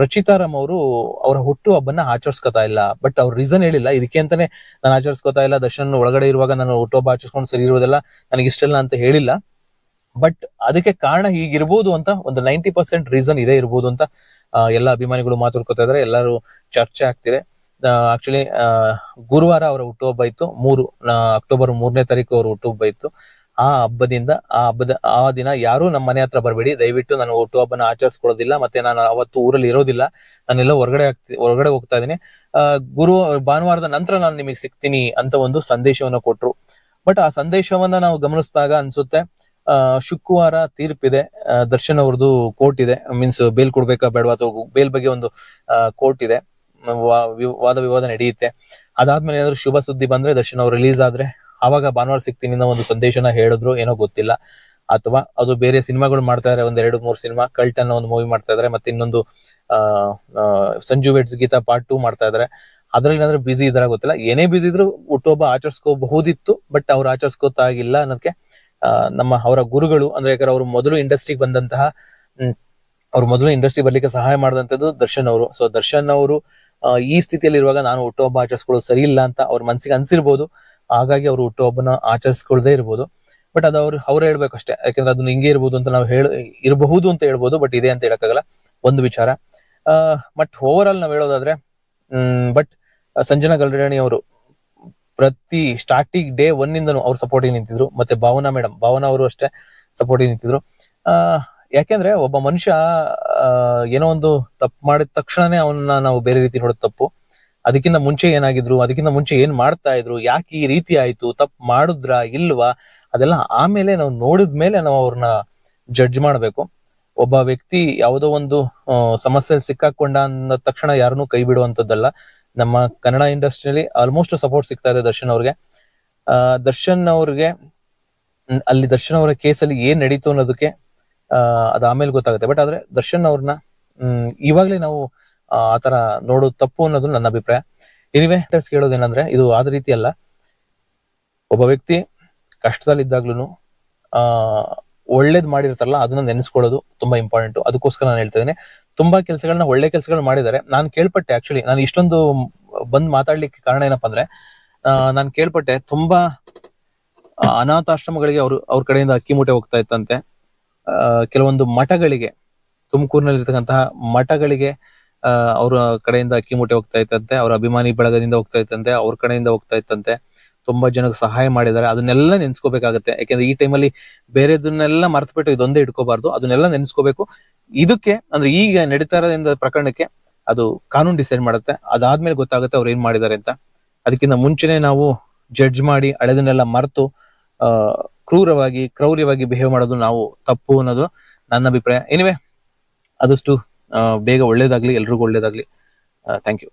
ರಚಿತಾ ರಾಮ್ ಅವರು ಅವರ ಹುಟ್ಟು ಹಬ್ಬನ ಆಚರಿಸ್ಕೊತಾ ಇಲ್ಲ. ಬಟ್ ಅವ್ರ ರೀಸನ್ ಹೇಳಿಲ್ಲ, ಇದಕ್ಕೆ ಅಂತಾನೆ ನಾನು ಆಚರಿಸ್ಕೊತಾ ಇಲ್ಲ, ದರ್ಶನ್ ಒಳಗಡೆ ಇರುವಾಗ ನಾನು ಹುಟ್ಟುಹಬ್ಬ ಆಚರಿಸ್ಕೊಂಡು ಸರಿ ಇರೋದೆಲ್ಲ ನನಗೆ ಇಷ್ಟಲ್ಲ ಅಂತ ಹೇಳಿಲ್ಲ. ಬಟ್ ಅದಕ್ಕೆ ಕಾರಣ ಹೀಗಿರ್ಬೋದು ಅಂತ ಒಂದು 90% ರೀಸನ್ ಇದೇ ಇರ್ಬೋದು ಅಂತ ಎಲ್ಲ ಅಭಿಮಾನಿಗಳು ಮಾತಾಡ್ಕೊತಾ ಇದಾರೆ, ಎಲ್ಲರೂ ಚರ್ಚೆ ಆಗ್ತಿದೆ. ಆಕ್ಚುಲಿ ಗುರುವಾರ ಅವರ ಹುಟ್ಟುಹಬ್ಬ ಇತ್ತು, ಅಕ್ಟೋಬರ್ 3ನೇ ತಾರೀಕು ಅವ್ರ ಹುಟ್ಟುಹಬ್ಬ ಇತ್ತು. ಆ ದಿನ ಯಾರು ನಮ್ಮ ಮನೆ ಹತ್ರ ಬರಬೇಡಿ ದಯವಿಟ್ಟು, ನಾನು ಹುಟ್ಟುಹಬ್ಬನ ಆಚರಿಸ್ಕೊಳ್ಳೋದಿಲ್ಲ, ಮತ್ತೆ ನಾನು ಅವತ್ತು ಊರಲ್ಲಿ ಇರೋದಿಲ್ಲ, ನಾನೆಲ್ಲ ಹೊರಗಡೆ ಹೋಗ್ತಾ ಇದ್ದೀನಿ, ಭಾನುವಾರದ ನಂತರ ನಾನು ನಿಮಗೆ ಸಿಗ್ತೀನಿ ಅಂತ ಒಂದು ಸಂದೇಶವನ್ನ ಕೊಟ್ರು. ಬಟ್ ಆ ಸಂದೇಶವನ್ನ ನಾವು ಗಮನಿಸಿದಾಗ ಅನ್ಸುತ್ತೆ ಶುಕ್ರವಾರ ತೀರ್ಪಿದೆ, ದರ್ಶನ್ ಅವ್ರದ್ದು ಕೋರ್ಟ್ ಇದೆ, ಮೀನ್ಸ್ ಬೇಲ್ ಕೊಡ್ಬೇಕಾ ಬೇಡವಾ ಅಥವಾ ಬೇಲ್ ಬಗ್ಗೆ ಒಂದು ಕೋರ್ಟ್ ಇದೆ, ವಾದ ವಿವಾದ ನಡೆಯುತ್ತೆ. ಅದಾದ್ಮೇಲೆ ಏನಾದ್ರು ಶುಭ ಸುದ್ದಿ ಬಂದ್ರೆ ದರ್ಶನ್ ಅವ್ರು ರಿಲೀಸ್ ಆದ್ರೆ ಆವಾಗ ಭಾನುವಾರ ಸಿಗ್ತೀನಿ ಅನ್ನೋ ಒಂದು ಸಂದೇಶನ ಹೇಳಿದ್ರು, ಏನೋ ಗೊತ್ತಿಲ್ಲ. ಅಥವಾ ಅದು ಬೇರೆ ಸಿನಿಮಾಗಳು ಮಾಡ್ತಾ ಇದಾರೆ, 2-3 ಸಿನಿಮಾ, ಕಲ್ಟ್ ಅನ್ನೋ ಒಂದು ಮೂವಿ ಮಾಡ್ತಾ ಇದಾರೆ, ಮತ್ತೆ ಇನ್ನೊಂದು ಸಂಜು ವೆಡ್ಸ್ ಗೀತಾ ಪಾರ್ಟ್ 2 ಮಾಡ್ತಾ ಇದಾರೆ. ಅದ್ರಲ್ಲಿ ಏನಾದ್ರು ಬಿಸಿ ಇದಾರ ಗೊತ್ತಿಲ್ಲ. ಏನೇ ಬಿಸಿ ಇದ್ರು ಹುಟ್ಟುಹಬ್ಬ ಆಚರಿಸ್ಕೋಬಹುದಿತ್ತು, ಬಟ್ ಅವ್ರು ಆಚರಿಸ್ಕೋತಾ ಆಗಿಲ್ಲ ಅನ್ನೋದಕ್ಕೆ ಅವರ ಗುರುಗಳು ಅಂದ್ರೆ, ಯಾಕಂದ್ರೆ ಅವ್ರು ಮೊದಲು ಇಂಡಸ್ಟ್ರಿಗೆ ಬಂದಂತಹ ಅವ್ರು ಮೊದಲು ಇಂಡಸ್ಟ್ರಿ ಬರ್ಲಿಕ್ಕೆ ಸಹಾಯ ಮಾಡಿದಂತದ್ದು ದರ್ಶನ್ ಅವರು. ಸೊ ದರ್ಶನ್ ಅವರು ಈ ಸ್ಥಿತಿಯಲ್ಲಿ ಇರುವಾಗ ನಾನು ಹುಟ್ಟುಹಬ್ಬ ಆಚರಿಸ್ಕೊಳ್ಳೋದು ಸರಿ ಇಲ್ಲ ಅಂತ ಅವ್ರ ಮನ್ಸಿಗೆ ಅನ್ಸಿರ್ಬೋದು, ಹಾಗಾಗಿ ಅವ್ರು ಹುಟ್ಟುಹಬ್ಬನ ಆಚರಿಸ್ಕೊಳ್ದೇ ಇರ್ಬೋದು. ಬಟ್ ಅದು ಅವ್ರು ಹೇಳ್ಬೇಕಷ್ಟೇ, ಯಾಕಂದ್ರೆ ಅದನ್ನ ಹಿಂಗೆ ಇರ್ಬೋದು ಅಂತ ನಾವು ಇರಬಹುದು ಅಂತ ಹೇಳ್ಬೋದು, ಬಟ್ ಇದೆ ಅಂತ ಹೇಳಕ್ಕಾಗಲ್ಲ, ಒಂದು ವಿಚಾರ. ಬಟ್ ಓವರ್ ಆಲ್ ನಾವ್ ಹೇಳೋದಾದ್ರೆ ಬಟ್ ಸಂಜನಾ ಗಲ್ರಾಣಿ ಅವರು ಪ್ರತಿ ಸ್ಟಾರ್ಟಿಂಗ್ ಡೇ 1 ಇಂದನೂ ಅವ್ರು ಸಪೋರ್ಟಿಗೆ ನಿಂತಿದ್ರು, ಮತ್ತೆ ಭಾವನಾ ಅವರು ಅಷ್ಟೇ ಸಪೋರ್ಟಿಗೆ ನಿಂತಿದ್ರು. ಯಾಕೆಂದ್ರೆ ಒಬ್ಬ ಮನುಷ್ಯ ಏನೋ ಒಂದು ತಪ್ಪು ಮಾಡಿದ ತಕ್ಷಣನೇ ಅವನ್ನ ನಾವು ಬೇರೆ ರೀತಿ ನೋಡೋದು ತಪ್ಪು. ಅದಕ್ಕಿಂತ ಮುಂಚೆ ಏನಾಗಿದ್ರು, ಅದಕ್ಕಿಂತ ಮುಂಚೆ ಏನ್ ಮಾಡ್ತಾ ಇದ್ರು, ಯಾಕೆ ಈ ರೀತಿ ಆಯ್ತು, ತಪ್ಪು ಮಾಡುದ್ರಾ ಇಲ್ವಾ, ಅದೆಲ್ಲ ಆಮೇಲೆ ನಾವು ನೋಡಿದ್ಮೇಲೆ ನಾವು ಅವ್ರನ್ನ ಜಡ್ಜ್ ಮಾಡ್ಬೇಕು. ಒಬ್ಬ ವ್ಯಕ್ತಿ ಯಾವುದೋ ಒಂದು ಸಮಸ್ಯೆಯಲ್ಲಿ ಸಿಕ್ಕಾಕೊಂಡ ಅಂದ ತಕ್ಷಣ ಯಾರನ್ನೂ ಕೈ ಬಿಡುವಂತದ್ದಲ್ಲ. ನಮ್ಮ ಕನ್ನಡ ಇಂಡಸ್ಟ್ರಿಯಲ್ಲಿ ಆಲ್ಮೋಸ್ಟ್ ಸಪೋರ್ಟ್ ಸಿಗ್ತಾ ಇದೆ ದರ್ಶನ್ ಅವ್ರಿಗೆ. ಅಲ್ಲಿ ದರ್ಶನ್ ಅವರ ಕೇಸಲ್ಲಿ ಏನ್ ನಡೀತು ಅನ್ನೋದಕ್ಕೆ ಅದ ಆಮೇಲೆ ಗೊತ್ತಾಗುತ್ತೆ. ಬಟ್ ಆದ್ರೆ ದರ್ಶನ್ ಅವ್ರನ್ನ ಇವಾಗ್ಲೇ ನಾವು ಆತರ ನೋಡೋದು ತಪ್ಪು ಅನ್ನೋದು ನನ್ನ ಅಭಿಪ್ರಾಯ. ಎನಿವೆ ಕೇಳೋದೇನಂದ್ರೆ, ಇದು ಆದ ರೀತಿ ಅಲ್ಲ, ಒಬ್ಬ ವ್ಯಕ್ತಿ ಕಷ್ಟದಲ್ಲಿದ್ದಾಗ್ಲೂ ಒಳ್ಳೇದ್ ಮಾಡಿರ್ತಾರಲ್ಲ ಅದನ್ನ ನೆನೆಸ್ಕೊಳ್ಳೋದು ತುಂಬಾ ಇಂಪಾರ್ಟೆಂಟ್. ಅದಕ್ಕೋಸ್ಕರ ನಾನು ಹೇಳ್ತಾ ಇದ್ದೀನಿ, ತುಂಬಾ ಒಳ್ಳೆ ಕೆಲಸಗಳನ್ನ ಮಾಡಿದ್ದಾರೆ. ನಾನು ಕೇಳ್ಪಟ್ಟೆ, ಆಕ್ಚುಲಿ ನಾನು ಇಷ್ಟೊಂದು ಬಂದ್ ಮಾತಾಡ್ಲಿಕ್ಕೆ ಕಾರಣ ಏನಪ್ಪಾ ಅಂದ್ರೆ, ನಾನು ಕೇಳ್ಪಟ್ಟೆ ತುಂಬಾ ಅನಾಥಾಶ್ರಮಗಳಿಗೆ ಅವ್ರ ಕಡೆಯಿಂದ ಅಕ್ಕಿ ಮೂಟೆ ಹೋಗ್ತಾ ಇತ್ತಂತೆ. ಕೆಲವೊಂದು ಮಠಗಳಿಗೆ, ತುಮಕೂರಿನಲ್ಲಿ ಇರ್ತಕ್ಕಂತಹ ಮಠಗಳಿಗೆ ಅವ್ರ ಕಡೆಯಿಂದ ಅಕ್ಕಿ ಮೂಟೆ ಹೋಗ್ತಾ ಇತ್ತಂತೆ, ಅವ್ರ ಅಭಿಮಾನಿ ಬಳಗದಿಂದ ಹೋಗ್ತಾ ಇತ್ತಂತೆ, ಅವ್ರ ಕಡೆಯಿಂದ ಹೋಗ್ತಾ ಇತ್ತಂತೆ. ತುಂಬಾ ಜನಕ್ಕೆ ಸಹಾಯ ಮಾಡಿದ್ದಾರೆ. ಅದನ್ನೆಲ್ಲ ನೆನ್ಸ್ಕೋಬೇಕಾಗತ್ತೆ. ಯಾಕೆಂದ್ರೆ ಈ ಟೈಮಲ್ಲಿ ಬೇರೆದನ್ನೆಲ್ಲ ಮರ್ತ್ಬಿಟ್ಟು ಇದೊಂದೇ ಇಟ್ಕೋಬಾರ್ದು, ಅದನ್ನೆಲ್ಲ ನೆನ್ಸ್ಕೋಬೇಕು. ಇದಕ್ಕೆ ಅಂದ್ರೆ ಈಗ ನಡೀತಾ ಇರೋದ್ರಿಂದ ಪ್ರಕರಣಕ್ಕೆ ಅದು ಕಾನೂನು ಡಿಸೈಡ್ ಮಾಡುತ್ತೆ. ಅದಾದ್ಮೇಲೆ ಗೊತ್ತಾಗುತ್ತೆ ಅವ್ರು ಏನ್ ಮಾಡಿದ್ದಾರೆ ಅಂತ. ಅದಕ್ಕಿಂತ ಮುಂಚೆನೆ ನಾವು ಜಡ್ಜ್ ಮಾಡಿ ಹಳೆದನ್ನೆಲ್ಲ ಮರೆತು ಕ್ರೌರ್ಯವಾಗಿ ಬಿಹೇವ್ ಮಾಡೋದು ನಾವು ತಪ್ಪು ಅನ್ನೋದು ನನ್ನ ಅಭಿಪ್ರಾಯ. ಎನಿವೆ, ಆದಷ್ಟು ಬೇಗ ಒಳ್ಳೇದಾಗ್ಲಿ, ಎಲ್ರಿಗೂ ಒಳ್ಳೇದಾಗ್ಲಿ. Thank you.